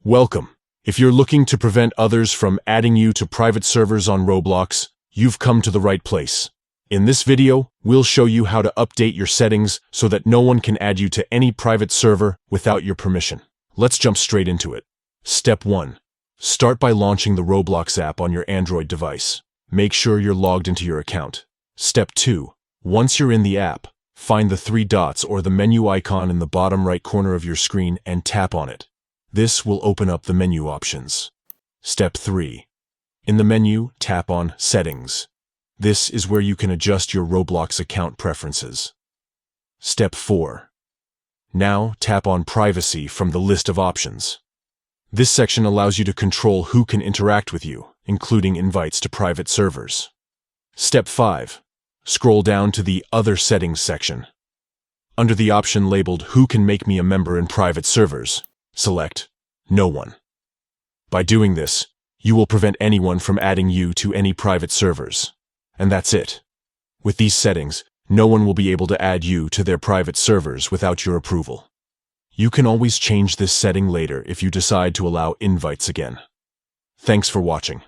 Welcome. If you're looking to prevent others from adding you to private servers on Roblox, you've come to the right place. In this video, we'll show you how to update your settings so that no one can add you to any private server without your permission. Let's jump straight into it. Step 1. Start by launching the Roblox app on your Android device. Make sure you're logged into your account. Step 2. Once you're in the app, find the 3 dots or the menu icon in the bottom right corner of your screen and tap on it. This will open up the menu options. Step 3. In the menu, tap on Settings. This is where you can adjust your Roblox account preferences. Step 4. Now tap on Privacy from the list of options. This section allows you to control who can interact with you, including invites to private servers. Step 5. Scroll down to the Other Settings section. Under the option labeled Who can make me a member in private servers, select No one. By doing this, you will prevent anyone from adding you to any private servers. And that's it. With these settings, no one will be able to add you to their private servers without your approval. You can always change this setting later if you decide to allow invites again. Thanks for watching.